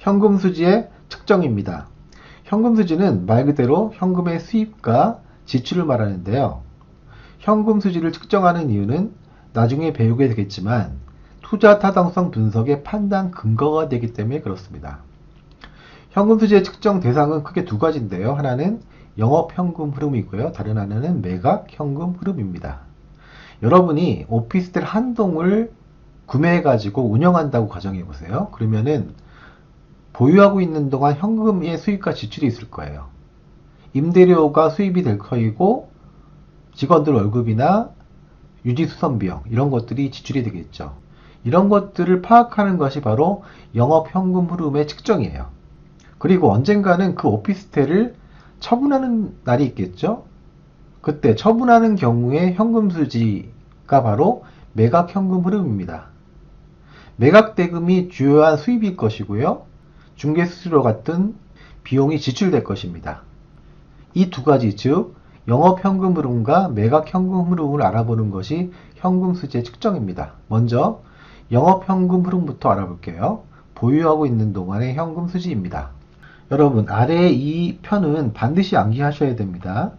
현금 수지의 측정입니다. 현금 수지는 말 그대로 현금의 수입과 지출을 말하는데요. 현금 수지를 측정하는 이유는 나중에 배우게 되겠지만 투자 타당성 분석의 판단 근거가 되기 때문에 그렇습니다. 현금 수지의 측정 대상은 크게 두 가지인데요. 하나는 영업 현금 흐름이고요. 다른 하나는 매각 현금 흐름입니다. 여러분이 오피스텔 한 동을 구매해가지고 운영한다고 가정해 보세요. 그러면은 보유하고 있는 동안 현금의 수입과 지출이 있을 거예요. 임대료가 수입이 될 거이고 직원들 월급이나 유지수선 비용 이런 것들이 지출이 되겠죠. 이런 것들을 파악하는 것이 바로 영업 현금 흐름의 측정이에요. 그리고 언젠가는 그 오피스텔을 처분하는 날이 있겠죠. 그때 처분하는 경우에 현금 수지가 바로 매각 현금 흐름입니다. 매각 대금이 주요한 수입일 것이고요. 중개 수수료 같은 비용이 지출될 것입니다. 이 두 가지, 즉 영업 현금 흐름과 매각 현금 흐름을 알아보는 것이 현금 수지의 측정입니다. 먼저 영업 현금 흐름부터 알아볼게요. 보유하고 있는 동안의 현금 수지입니다. 여러분, 아래 이 편은 반드시 암기하셔야 됩니다.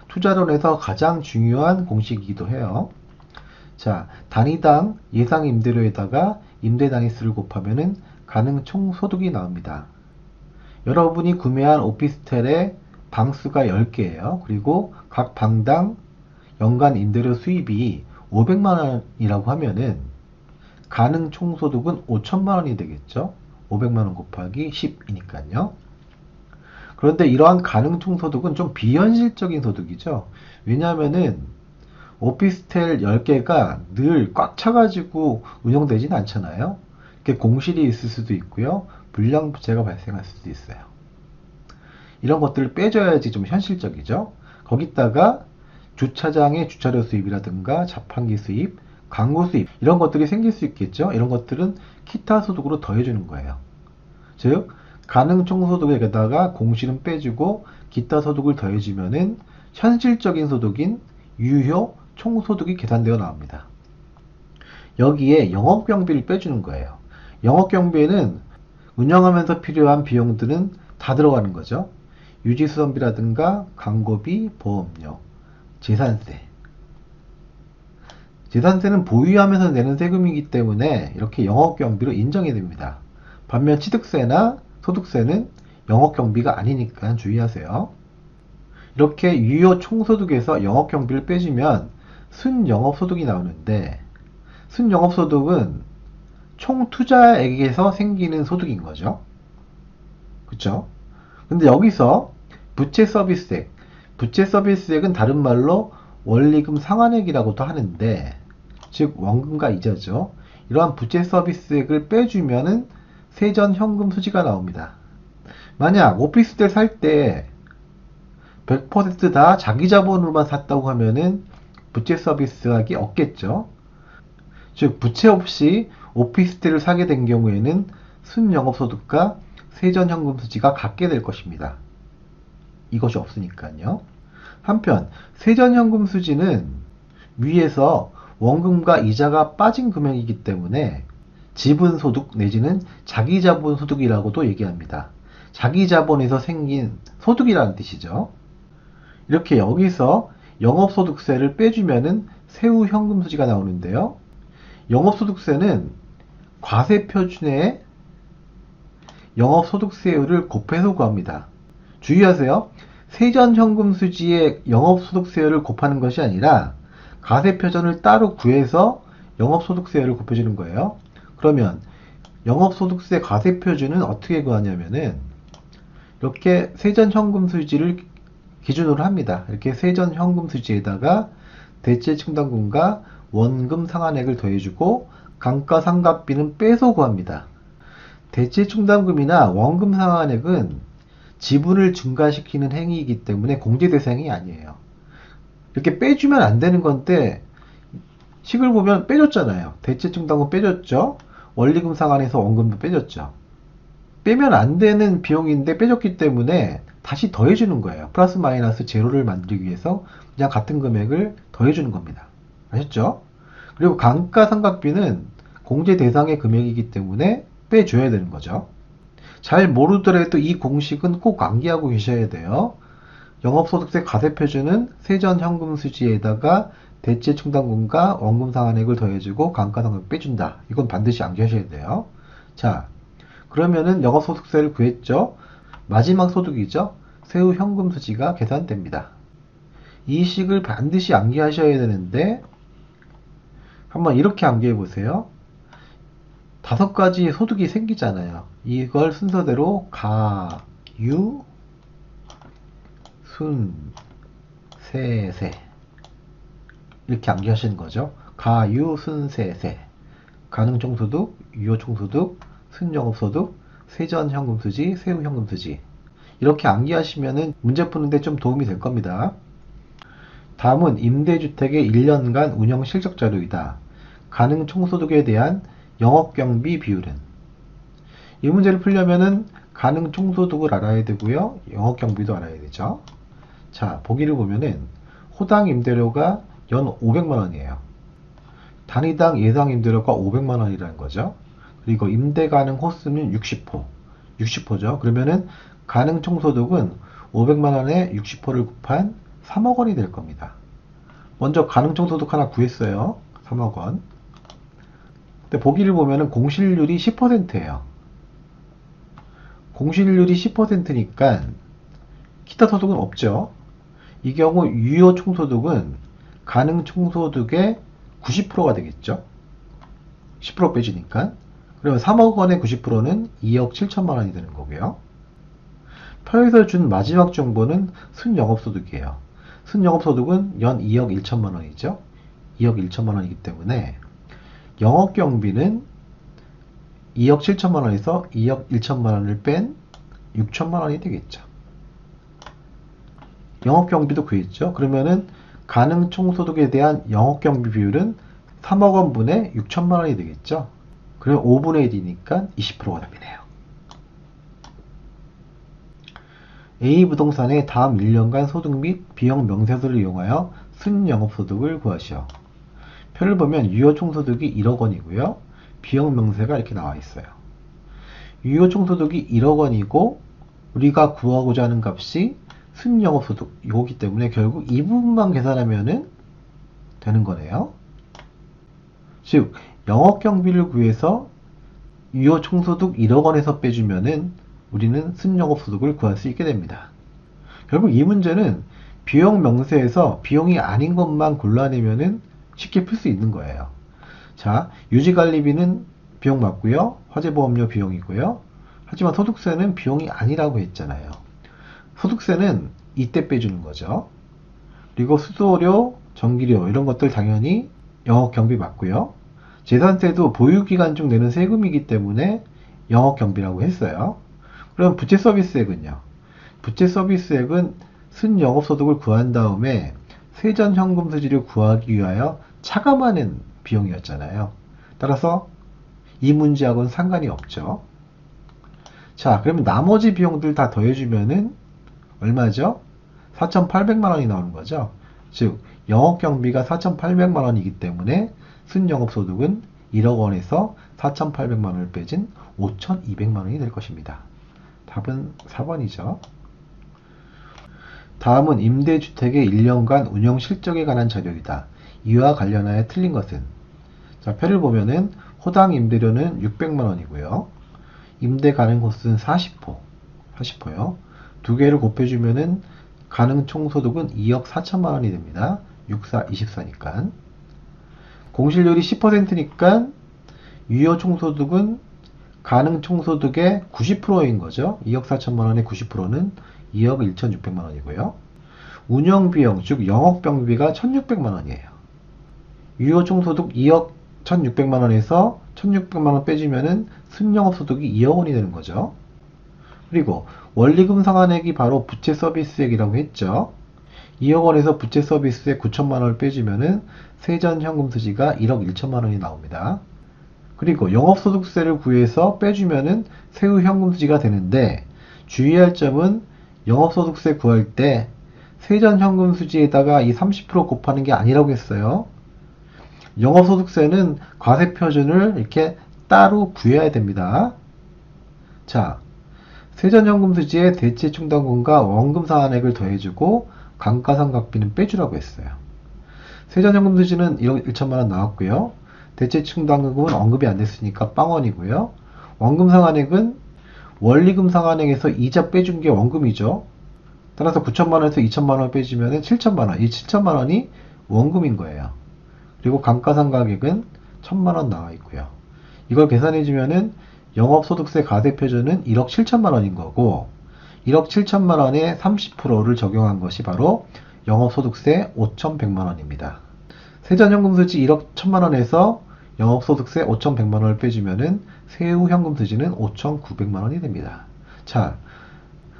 투자론에서 가장 중요한 공식이기도 해요. 자, 단위당 예상 임대료에다가 임대 단위수를 곱하면은 가능 총 소득이 나옵니다. 여러분이 구매한 오피스텔의 방수가 10개예요. 그리고 각 방당 연간 임대료 수입이 500만 원이라고 하면은 가능 총 소득은 5천만 원이 되겠죠. 500만 원 곱하기 10이니까요. 그런데 이러한 가능 총 소득은 좀 비현실적인 소득이죠. 왜냐하면은 오피스텔 10개가 늘 꽉 차가지고 운영되진 않잖아요. 이렇게 공실이 있을 수도 있고요. 불량부채가 발생할 수도 있어요. 이런 것들을 빼줘야지 좀 현실적이죠. 거기다가 주차장의 주차료 수입이라든가 자판기 수입, 광고 수입 이런 것들이 생길 수 있겠죠. 이런 것들은 기타 소득으로 더해주는 거예요. 즉 가능 총소득에다가 공실은 빼주고 기타 소득을 더해주면은 현실적인 소득인 유효 총소득이 계산되어 나옵니다. 여기에 영업경비를 빼주는 거예요. 영업경비에는 운영하면서 필요한 비용들은 다 들어가는 거죠. 유지수선비라든가 광고비, 보험료, 재산세. 재산세는 보유하면서 내는 세금이기 때문에 이렇게 영업경비로 인정이 됩니다. 반면 취득세나 소득세는 영업경비가 아니니까 주의하세요. 이렇게 유효 총소득에서 영업경비를 빼주면 순영업소득이 나오는데 순영업소득은 총투자액에서 생기는 소득인 거죠. 그쵸? 근데 여기서 부채서비스액, 부채서비스액은 다른 말로 원리금 상환액이라고도 하는데 즉 원금과 이자죠. 이러한 부채서비스액을 빼주면은 세전 현금 수지가 나옵니다. 만약 오피스텔 살 때 100% 다 자기 자본으로만 샀다고 하면은 부채 서비스액이 없겠죠. 즉 부채 없이 오피스텔을 사게 된 경우에는 순영업소득과 세전현금 수지가 같게 될 것입니다. 이것이 없으니까요. 한편 세전현금 수지는 위에서 원금과 이자가 빠진 금액이기 때문에 지분소득 내지는 자기자본소득이라고도 얘기합니다. 자기자본에서 생긴 소득이라는 뜻이죠. 이렇게 여기서 영업소득세를 빼주면은 세후 현금수지가 나오는데요. 영업소득세는 과세표준에 영업소득세율을 곱해서 구합니다. 주의하세요. 세전현금수지에 영업소득세율을 곱하는 것이 아니라 과세표준을 따로 구해서 영업소득세율을 곱해주는 거예요. 그러면 영업소득세 과세표준은 어떻게 구하냐면은 이렇게 세전현금수지를 기준으로 합니다. 이렇게 세전현금수지에다가 대체충당금과 원금 상환액을 더해주고 감가상각비는 빼서 구합니다. 대체충당금이나 원금 상환액은 지분을 증가시키는 행위이기 때문에 공제 대상이 아니에요. 이렇게 빼주면 안 되는 건데 식을 보면 빼줬잖아요. 대체충당금 빼줬죠. 원리금 상환에서 원금도 빼줬죠. 빼면 안 되는 비용인데 빼줬기 때문에 다시 더해주는 거예요. 플러스 마이너스 제로를 만들기 위해서 그냥 같은 금액을 더해주는 겁니다. 아셨죠? 그리고 감가상각비는 공제 대상의 금액이기 때문에 빼줘야 되는 거죠. 잘 모르더라도 이 공식은 꼭 암기하고 계셔야 돼요. 영업소득세 과세표준은 세전현금수지에다가 대체충당금과 원금상환액을 더해주고 감가상각 빼준다. 이건 반드시 암기하셔야 돼요. 자, 그러면은 영업소득세를 구했죠. 마지막 소득이죠. 세후현금수지가 계산됩니다. 이 식을 반드시 암기하셔야 되는데 한번 이렇게 암기해 보세요. 5가지 소득이 생기잖아요. 이걸 순서대로 가, 유, 순, 세, 세 이렇게 암기하시는 거죠. 가, 유, 순, 세, 세. 가능총소득, 유효총소득, 순영업소득, 세전현금수지, 세후현금수지. 이렇게 암기하시면은 문제 푸는데 좀 도움이 될 겁니다. 다음은 임대주택의 1년간 운영 실적 자료이다. 가능총소득에 대한 영업경비 비율은? 이 문제를 풀려면은 가능총소득을 알아야 되고요. 영업경비도 알아야 되죠. 자, 보기를 보면은 호당 임대료가 연 500만원이에요. 단위당 예상 임대료가 500만원이라는 거죠. 그리고 임대 가능 호수는 60호. 60호죠. 그러면은 가능총소득은 500만원에 60호를 곱한 3억원이 될 겁니다. 먼저 가능총소득 하나 구했어요. 3억원. 근데 보기를 보면은 공실률이 10%예요. 공실률이 10%니까 기타 소득은 없죠. 이 경우 유효총소득은 가능총소득의 90%가 되겠죠. 10% 빼주니까. 그러면 3억 원의 90%는 2억 7천만 원이 되는 거고요. 표에서 준 마지막 정보는 순영업소득이에요. 순영업소득은 연 2억 1천만 원이죠. 2억 1천만 원이기 때문에 영업경비는 2억 7천만 원에서 2억 1천만 원을 뺀 6천만 원이 되겠죠. 영업경비도 구했죠. 그러면은 가능총소득에 대한 영업경비 비율은 3억 원분의 6천만 원이 되겠죠. 그럼 5분의 1이니까 20%가 됩니다. A 부동산의 다음 1년간 소득 및 비용 명세서를 이용하여 순영업소득을 구하시오. 표를 보면 유효총소득이 1억 원이고요. 비용 명세가 이렇게 나와 있어요. 유효총소득이 1억 원이고 우리가 구하고자 하는 값이 순영업소득 이거기 때문에 결국 이 부분만 계산하면 되는 거네요. 즉 영업경비를 구해서 유효총소득 1억 원에서 빼주면은 우리는 순영업소득을 구할 수 있게 됩니다. 결국 이 문제는 비용 명세에서 비용이 아닌 것만 골라내면은 쉽게 풀 수 있는 거예요. 자, 유지관리비는 비용 맞고요. 화재보험료 비용이고요. 하지만 소득세는 비용이 아니라고 했잖아요. 소득세는 이때 빼주는 거죠. 그리고 수수료, 전기료 이런 것들 당연히 영업경비 맞고요. 재산세도 보유기간 중 내는 세금이기 때문에 영업경비라고 했어요. 그럼 부채서비스액은요? 부채서비스액은 순영업소득을 구한 다음에 세전현금수지를 구하기 위하여 차감하는 비용이었잖아요. 따라서 이 문제하고는 상관이 없죠. 자, 그러면 나머지 비용들 다 더해주면은 얼마죠? 4,800만 원이 나오는 거죠. 즉 영업경비가 4,800만 원이기 때문에 순영업소득은 1억 원에서 4,800만 원을 빼진 5,200만 원이 될 것입니다. 답은 4번이죠. 다음은 임대주택의 1년간 운영 실적에 관한 자료이다. 이와 관련하여 틀린 것은? 자, 표를 보면은 호당 임대료는 600만 원이고요. 임대 가능 호수는 40호요. 두 개를 곱해주면은 가능 총소득은 2억 4천만 원이 됩니다. 64, 24니까. 공실률이 10%니까 유효 총소득은 가능 총소득의 90%인 거죠. 2억 4천만 원의 90%는 2억 1,600만 원이고요. 운영비용, 즉 영업병비가 1,600만 원이에요. 유효 총소득 2억 1,600만 원에서 1,600만 원 빼주면은 순영업소득이 2억 원이 되는 거죠. 그리고 원리금 상환액이 바로 부채 서비스액이라고 했죠. 2억 원에서 부채 서비스액 9천만 원을 빼주면은 세전 현금 수지가 1억 1천만 원이 나옵니다. 그리고 영업소득세를 구해서 빼주면은 세후 현금 수지가 되는데 주의할 점은 영업소득세 구할 때 세전 현금 수지에다가 이 30% 곱하는 게 아니라고 했어요. 영업소득세는 과세표준을 이렇게 따로 구해야 됩니다. 자, 세전연금수지에 대체충당금과 원금 상환액을 더해주고 감가상각비는 빼주라고 했어요. 세전연금수지는 1억 1천만원 나왔고요. 대체충당금은 언급이 안 됐으니까 빵원이고요. 원금 상환액은 원리금 상환액에서 이자 빼준 게 원금이죠. 따라서 9천만원에서 2천만원 빼주면 7천만원. 이 7천만원이 원금인 거예요. 그리고 감가상각액은 1천만원 나와 있고요. 이걸 계산해주면은 영업소득세 과세표준은 1억 7천만원인 거고 1억 7천만원에 30%를 적용한 것이 바로 영업소득세 5,100만원입니다. 세전현금수지 1억 1천만원에서 영업소득세 5,100만원을 빼주면은 세후현금수지는 5,900만원이 됩니다. 자,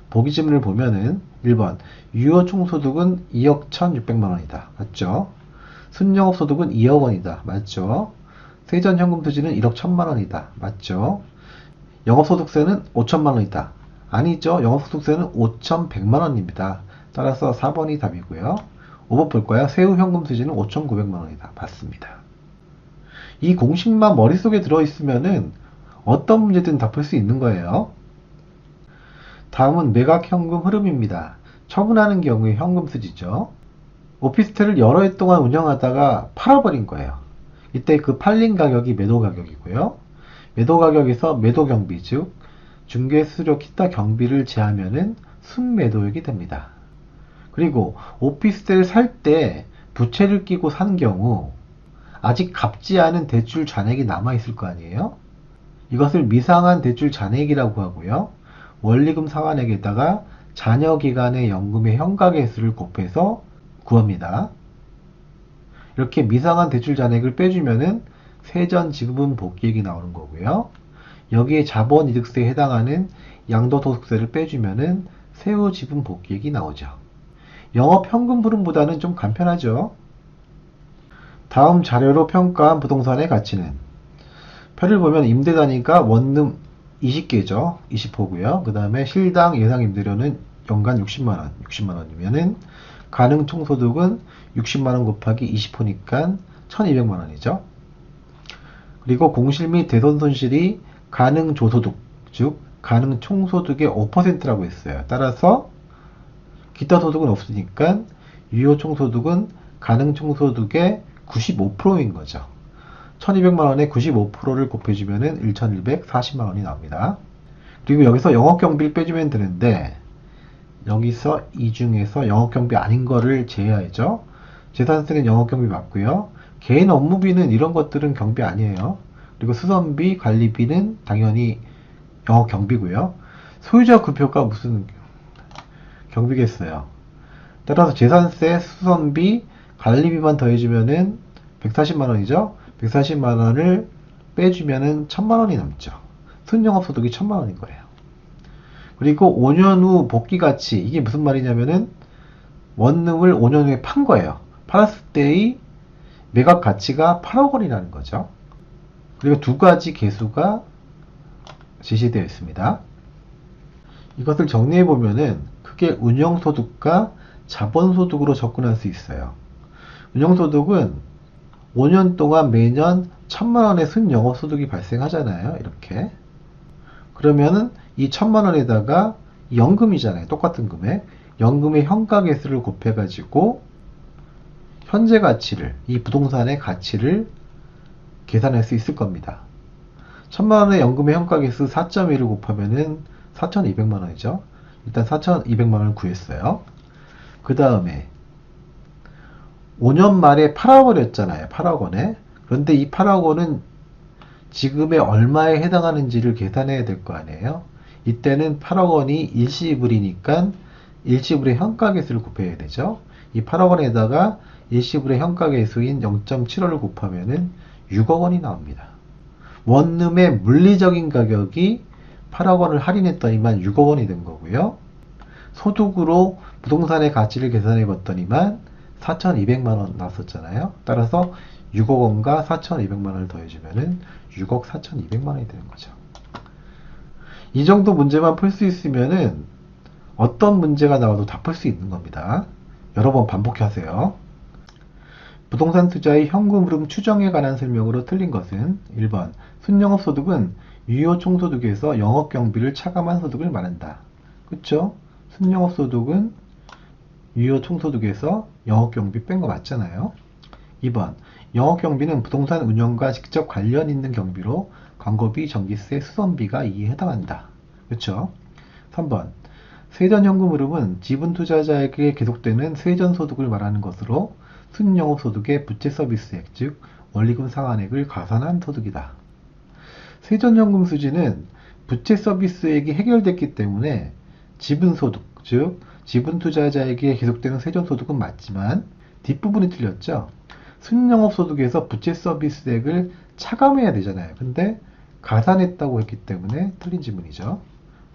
보기지문을 보면은 1번 유효총소득은 2억 1,600만원이다. 맞죠? 순영업소득은 2억 원이다. 맞죠? 세전현금수지는 1억 1천만원이다. 맞죠? 영업소득세는 5천만원이다. 아니죠. 영업소득세는 5,100만원입니다. 따라서 4번이 답이고요. 5번 볼까요? 세후현금수지는 5,900만원이다. 맞습니다. 이 공식만 머릿속에 들어있으면은 어떤 문제든 다 풀 수 있는 거예요. 다음은 매각현금 흐름입니다. 처분하는 경우에 현금수지죠. 오피스텔을 여러 해 동안 운영하다가 팔아버린 거예요. 이때 그 팔린 가격이 매도 가격이고요. 매도 가격에서 매도 경비, 즉 중개 수수료 기타 경비를 제하면은 순매도액이 됩니다. 그리고 오피스텔 살 때 부채를 끼고 산 경우 아직 갚지 않은 대출 잔액이 남아 있을 거 아니에요? 이것을 미상한 대출 잔액이라고 하고요. 원리금 상환액에다가 잔여 기간의 연금의 현가계 수를 곱해서 구합니다. 이렇게 미상한 대출 잔액을 빼주면은 세전 지급은 복귀액이 나오는 거고요. 여기에 자본이득세에 해당하는 양도소득세를 빼주면은 세후 지분 복귀액이 나오죠. 영업 현금 흐름보다는 좀 간편하죠. 다음 자료로 평가한 부동산의 가치는 표를 보면 임대 단위가 원룸 20개죠. 20호고요. 그 다음에 실당 예상 임대료는 연간 60만원, 60만원이면은 가능 총소득은 60만원 곱하기 20호니까 1200만원이죠. 그리고 공실 및 대손 손실이 가능 조소득, 즉 가능 총소득의 5%라고 했어요. 따라서 기타 소득은 없으니까 유효 총소득은 가능 총소득의 95%인 거죠. 1200만원에 95%를 곱해주면 1140만원이 나옵니다. 그리고 여기서 영업경비를 빼주면 되는데 여기서 이 중에서 영업경비 아닌 거를 제외하죠. 재산세는 영업경비 맞고요. 개인 업무비는 이런 것들은 경비 아니에요. 그리고 수선비, 관리비는 당연히 영업경비고요. 소유자 급여가 무슨 경비겠어요. 따라서 재산세, 수선비, 관리비만 더해주면은 140만원이죠. 140만원을 빼주면은 1000만원이 남죠. 순영업소득이 1000만원인 거예요. 그리고 5년 후 복귀가치, 이게 무슨 말이냐면은 원룸을 5년 후에 판 거예요. 팔았을 때의 매각 가치가 8억 원이라는 거죠. 그리고 두 가지 계수가 제시되어 있습니다. 이것을 정리해 보면은 크게 운영소득과 자본소득으로 접근할 수 있어요. 운영소득은 5년 동안 매년 1000만원의 순영업소득이 발생하잖아요. 이렇게. 그러면은 이 1000만원에다가 연금이잖아요. 똑같은 금액. 연금의 현가계수를 곱해가지고 현재 가치를, 이 부동산의 가치를 계산할 수 있을 겁니다. 1000만원의 연금의 현가계수 4.1을 곱하면은 4200만원이죠. 일단 4200만원을 구했어요. 그 다음에 5년 말에 팔아버렸잖아요. 8억 원에. 그런데 이 8억 원은 지금의 얼마에 해당하는지를 계산해야 될 거 아니에요. 이때는 8억 원이 일시불이니까 일시불의 현가계수를 곱해야 되죠. 이 8억 원에다가 일시불의 현가계수인 0.75를 곱하면은 6억 원이 나옵니다. 원룸의 물리적인 가격이 8억 원을 할인했더니만 6억 원이 된 거고요. 소득으로 부동산의 가치를 계산해 봤더니만 4200만원 나왔었잖아요. 따라서 6억 원과 4200만원을 더해주면은 6억 4200만원이 되는 거죠. 이 정도 문제만 풀 수 있으면은 어떤 문제가 나와도 다 풀 수 있는 겁니다. 여러 번 반복하세요. 부동산 투자의 현금 흐름 추정에 관한 설명으로 틀린 것은 1번 순영업소득은 유효 총소득에서 영업경비를 차감한 소득을 말한다. 그쵸? 순영업소득은 유효 총소득에서 영업경비 뺀 거 맞잖아요. 2번 영업경비는 부동산 운영과 직접 관련 있는 경비로 광고비, 전기세, 수선비가 이에 해당한다. 그쵸? 3번 세전현금 흐름은 지분 투자자에게 계속되는 세전소득을 말하는 것으로 순영업소득의 부채서비스액, 즉 원리금 상환액을 가산한 소득이다. 세전현금 수지는 부채서비스액이 해결됐기 때문에 지분소득, 즉 지분 투자자에게 계속되는 세전소득은 맞지만 뒷부분이 틀렸죠. 순영업소득에서 부채서비스액을 차감해야 되잖아요. 근데 가산했다고 했기 때문에 틀린 지문이죠.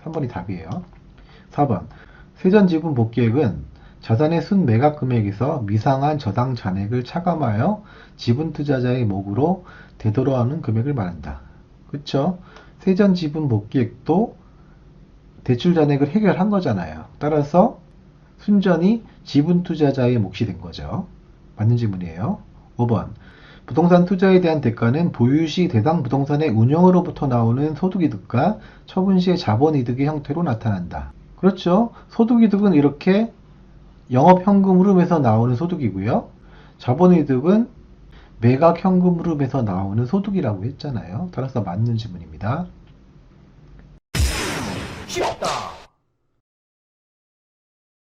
3번이 답이에요. 4번 세전지분 복귀액은 자산의 순매각 금액에서 미상한 저당 잔액을 차감하여 지분 투자자의 목으로 되돌아오는 금액을 말한다. 그쵸? 세전지분 복귀액도 대출 잔액을 해결한 거잖아요. 따라서 순전히 지분 투자자의 몫이 된 거죠. 맞는 질문이에요. 5번 부동산 투자에 대한 대가는 보유시 대상 부동산의 운영으로부터 나오는 소득이득과 처분 시의 자본이득의 형태로 나타난다. 그렇죠. 소득이득은 이렇게 영업현금 흐름에서 나오는 소득이고요. 자본이득은 매각현금 흐름에서 나오는 소득이라고 했잖아요. 따라서 맞는 질문입니다.